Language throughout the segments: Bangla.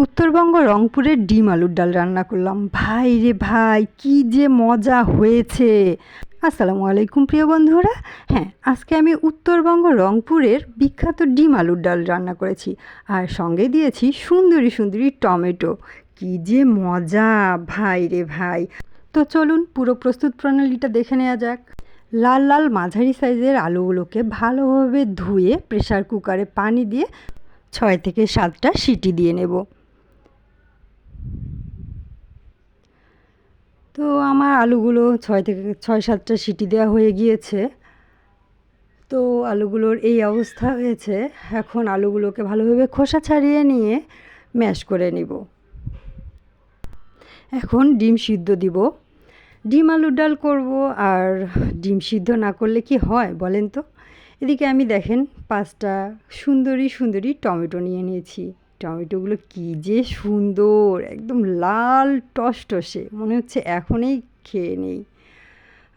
উত্তরবঙ্গ রংপুরের ডিম আলুর ডাল রান্না করলাম। ভাই রে ভাই, কি যে মজা হয়েছে! আসসালামু আলাইকুম প্রিয় বন্ধুরা। হ্যাঁ, আজকে আমি উত্তরবঙ্গ রংপুরের বিখ্যাত ডিম আলুর ডাল রান্না করেছি, আর সঙ্গে দিয়েছি সুন্দরী সুন্দরী টমেটো। কি যে মজা ভাই রে ভাই! তো চলুন পুরো প্রস্তুত প্রণালীটা দেখে নেওয়া যাক। লাল লাল মাঝারি সাইজের আলুগুলোকে ভালোভাবে ধুয়ে প্রেসার কুকারে পানি দিয়ে 6 থেকে 7টা সিটি দিয়ে নেব। তো আমার আলুগুলো 6 থেকে 7টা সিটি দেওয়া হয়ে গিয়েছে। তো আলুগুলোর এই অবস্থা হয়েছে। এখন আলুগুলোকে ভালোভাবে খোসা ছাড়িয়ে নিয়ে ম্যাশ করে নিব। এখন ডিম সিদ্ধ দিব। ডিম আলুর ডাল করব, আর ডিম সিদ্ধ না করলে কি হয় বলেন তো? এদিকে আমি দেখেন 5টা সুন্দরী সুন্দরী টমেটো নিয়ে নিয়েছি। টমেটোগুলো কি যে সুন্দর, একদম লাল টসটসে, মনে হচ্ছে এখনই খেয়ে নেই।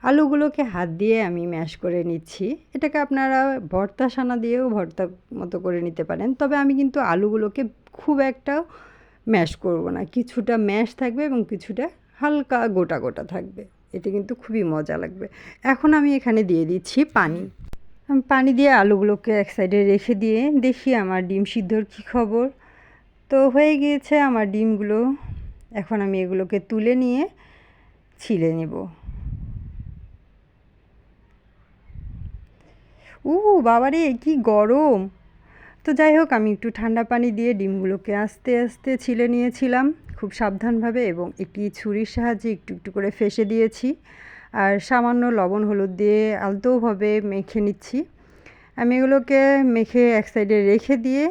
আলুগুলোকে হাত দিয়ে আমি ম্যাশ করে নিচ্ছি। এটাকে আপনারা ভর্তা সানা দিয়েও ভর্তা মতো করে নিতে পারেন, তবে আমি কিন্তু আলুগুলোকে খুব একটা ম্যাশ করব না, কিছুটা ম্যাশ থাকবে এবং কিছুটা হালকা গোটা গোটা থাকবে। এতে কিন্তু খুবই মজা লাগবে। এখন আমি এখানে দিয়ে দিচ্ছি পানি। আমি পানি দিয়ে আলুগুলোকে এক সাইডে রেখে দিয়ে দেখি আমার ডিম সিদ্ধর কী খবর। তো হয়ে গিয়েছে আমার ডিমগুলো। এখন আমি এগুলোকে তুলে নিয়ে ছিলে নেব। বাবারে কি গরম! তো যাই হোক, আমি একটু ঠান্ডা পানি দিয়ে ডিমগুলোকে আস্তে আস্তে ছিলে নিয়েছিলাম খুব সাবধানভাবে, এবং একটি ছুরির সাহায্যে একটু একটু করে ফেঁসে দিয়েছি, আর সামান্য লবণ হলুদ দিয়ে আলতোভাবে মেখে নিচ্ছি। আমি এগুলোকে মেখে এক সাইডে রেখে দিয়ে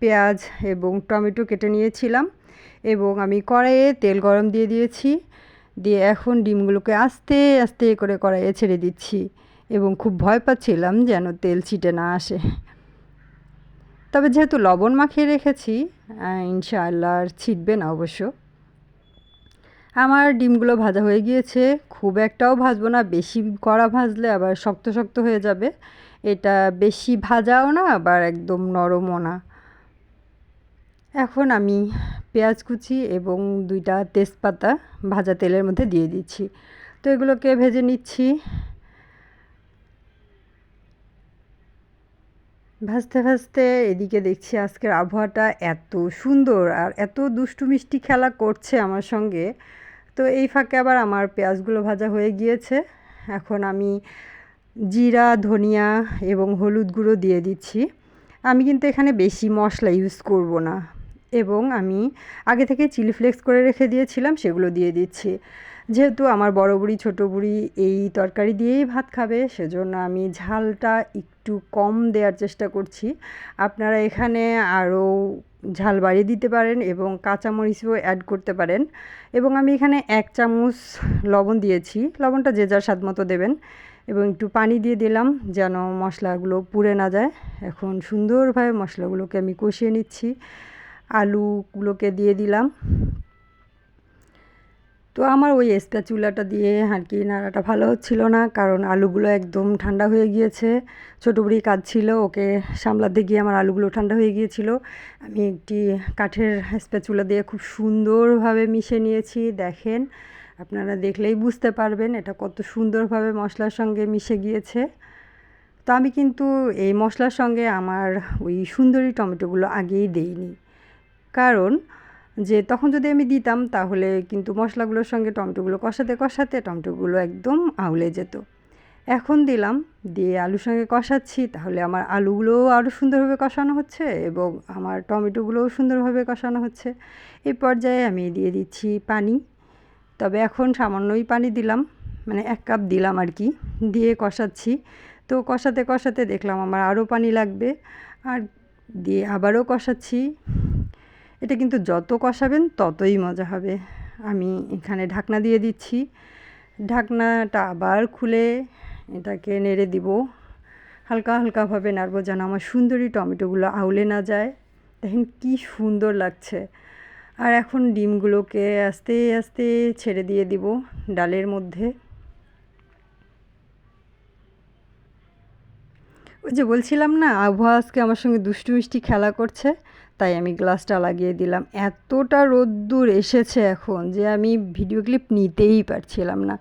পেঁয়াজ এবং টমেটো কেটে নিয়েছিলাম, এবং আমি কড়াইয়ে তেল গরম দিয়ে দিয়েছি। দিয়ে এখন ডিমগুলোকে আস্তে আস্তে করে কড়াইয়ে ছেড়ে দিচ্ছি, এবং খুব ভয় পাচ্ছিলাম যেন তেল ছিটে না আসে। তবে যেহেতু লবণ মাখিয়ে রেখেছি, ইনশাআল্লাহ আর ছিটবে না অবশ্য। আমার ডিমগুলো ভাজা হয়ে গিয়েছে। খুব একটাও ভাজবো না, বেশি কড়া ভাজলে আবার শক্ত শক্ত হয়ে যাবে। এটা বেশি ভাজাও না, আবার একদম নরমও না। এখন আমি পেঁয়াজ কুচি এবং 2টা তেজপাতা ভাজা তেলের মধ্যে দিয়ে দিচ্ছি। তো এগুলোকে ভেজে নিচ্ছি। ভাজতে ভাজতে এদিকে দেখছি আজকের আবহাওয়াটা এত সুন্দর, আর এত দুষ্টু মিষ্টি খেলা করছে আমার সঙ্গে। তো এই ফাঁকে আবার আমার পেঁয়াজগুলো ভাজা হয়ে গিয়েছে। এখন আমি জিরা, ধনিয়া এবং হলুদ গুঁড়ো দিয়ে দিচ্ছি। আমি কিন্তু এখানে বেশি মশলা ইউজ করব না, এবং আমি আগে থেকে চিলি ফ্লেক্স করে রেখে দিয়েছিলাম, সেগুলো দিয়ে দিচ্ছি। যেহেতু আমার বড় বুড়ি ছোট বুড়ি এই তরকারি দিয়েই ভাত খাবে, সেজন্য আমি ঝালটা একটু কম দেওয়ার চেষ্টা করছি। আপনারা এখানে আরও ঝাল বাড়িয়ে দিতে পারেন এবং কাঁচামরিচও অ্যাড করতে পারেন। এবং আমি এখানে 1 চামচ লবণ দিয়েছি। লবণটা যে যার স্বাদ মতো দেবেন, এবং একটু পানি দিয়ে দিলাম যেন মশলাগুলো পুড়ে না যায়। এখন সুন্দরভাবে মশলাগুলোকে আমি কষিয়ে নিচ্ছি। আলুগুলোকে দিয়ে দিলাম। তো আমার ওই স্প্যাচুলাটা দিয়ে আর কি নাড়াটা ভালো হচ্ছিল না, কারণ আলুগুলো একদম ঠান্ডা হয়ে গিয়েছে। ছোটো বুড়ি কাজ ছিল, ওকে সামলাতে গিয়ে আমার আলুগুলো ঠান্ডা হয়ে গিয়েছিল। আমি একটি কাঠের স্প্যাচুলা দিয়ে খুব সুন্দরভাবে মিশিয়ে নিয়েছি। দেখেন, আপনারা দেখলেই বুঝতে পারবেন এটা কত সুন্দরভাবে মশলার সঙ্গে মিশে গিয়েছে। তো আমি কিন্তু এই মশলার সঙ্গে আমার ওই সুন্দরী টমেটোগুলো আগেই দেইনি, কারণ যে তখন যদি আমি দিতাম তাহলে কিন্তু মশলাগুলোর সঙ্গে টমেটোগুলো কষাতে কষাতে টমেটোগুলো একদম আউলে যেত। এখন দিলাম, দিয়ে আলুর সঙ্গে কষাচ্ছি, তাহলে আমার আলুগুলোও আরও সুন্দরভাবে কষানো হচ্ছে এবং আমার টমেটোগুলোও সুন্দরভাবে কষানো হচ্ছে। এই পর্যায়ে আমি দিয়ে দিচ্ছি পানি। তবে এখন সামান্যই পানি দিলাম, মানে 1 কাপ দিলাম আর কি, দিয়ে কষাচ্ছি। তো কষাতে কষাতে দেখলাম আমার আরও পানি লাগবে, আর দিয়ে আবারও কষাচ্ছি। এটা কিন্তু যত কষাবেন ততই মজা হবে। আমি এখানে ঢাকনা দিয়ে দিচ্ছি। ঢাকনাটা আবার খুলে এটাকে নেড়ে দিব। হালকা হালকাভাবে নাড়ব যেন আমার সুন্দরী টমেটোগুলো আউলে না যায়। দেখেন কি সুন্দর লাগছে। আর এখন ডিমগুলোকে আস্তে আস্তে ছেড়ে দিয়ে দিব ডালের মধ্যে। ওই যে বলছিলাম না, আবহাওয়া আজকে আমার সঙ্গে দুষ্টু মিষ্টি খেলা করছে, তাই আমি গ্লাসটা লাগিয়ে দিলাম। এতটা রোদ্দুর এসেছে এখন যে আমি ভিডিও ক্লিপ নিতেই পারছিলাম না।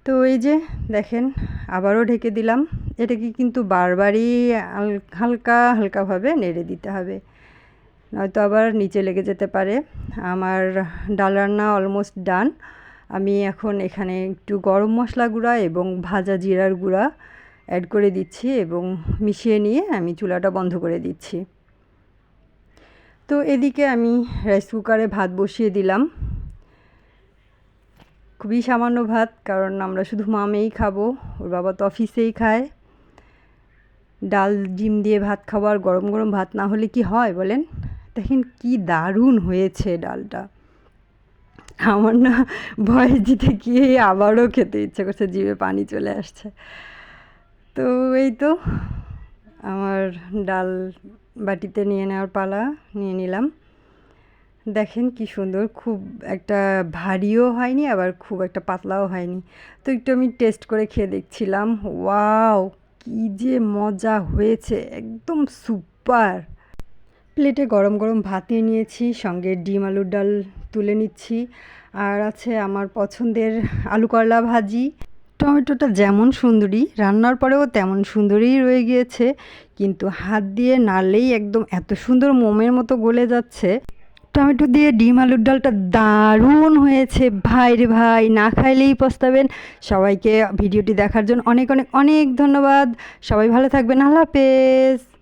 তো এই যে দেখেন আবারও ঢেকে দিলাম। এটাকে কিন্তু বারবারই হালকা হালকাভাবে নেড়ে দিতে হবে, নয়তো আবার নিচে লেগে যেতে পারে। আমার ডাল রান্না অলমোস্ট ডান। আমি এখন এখানে একটু গরম মশলা গুঁড়া এবং ভাজা জিরার গুঁড়া অ্যাড করে দিচ্ছি এবং মিশিয়ে নিয়ে আমি চুলাটা বন্ধ করে দিচ্ছি। তো এদিকে আমি রাইস কুকারে ভাত বসিয়ে দিলাম। খুবই সামান্য ভাত, কারণ আমরা শুধু মামেই খাবো, ওর বাবা তো অফিসেই খায়। ডাল ডিম দিয়ে ভাত খাবার, গরম গরম ভাত না হলে কি হয় বলেন? দেখেন কি দারুণ হয়েছে ডালটা। আমার না ভয়েস দিতে গিয়ে আবারও খেতে ইচ্ছে করছে, জিভে পানি চলে আসছে। তো এই তো আমার ডাল বাটিতে নিয়ে নেওয়ার পালা, নিয়ে নিলাম। দেখেন কি সুন্দর, খুব একটা ভারীও হয়নি আবার খুব একটা পাতলাও হয়নি। তো একটু আমি টেস্ট করে খেয়ে দেখছিলাম, ওয়াও কি যে মজা হয়েছে, একদম সুপার। প্লেটে গরম গরম ভাত নিয়ে নিয়েছি, সঙ্গে ডিম আলুর ডাল তুলে নিচ্ছি, আর আছে আমার পছন্দের আলু করলা ভাজি। টমেটোটা যেমন সুন্দরী, রান্নার পরেও তেমন সুন্দরই রয়ে গিয়েছে, কিন্তু হাত দিয়ে নাড়লেই একদম এত সুন্দর মোমের মতো গলে যাচ্ছে। টমেটো দিয়ে ডিম আলুর ডালটা দারুণ হয়েছে ভাই রে ভাই, না খাইলেই পস্তাবেন। সবাইকে ভিডিওটি দেখার জন্য অনেক অনেক অনেক ধন্যবাদ। সবাই ভালো থাকবেন, আল্লাহ হাফেজ।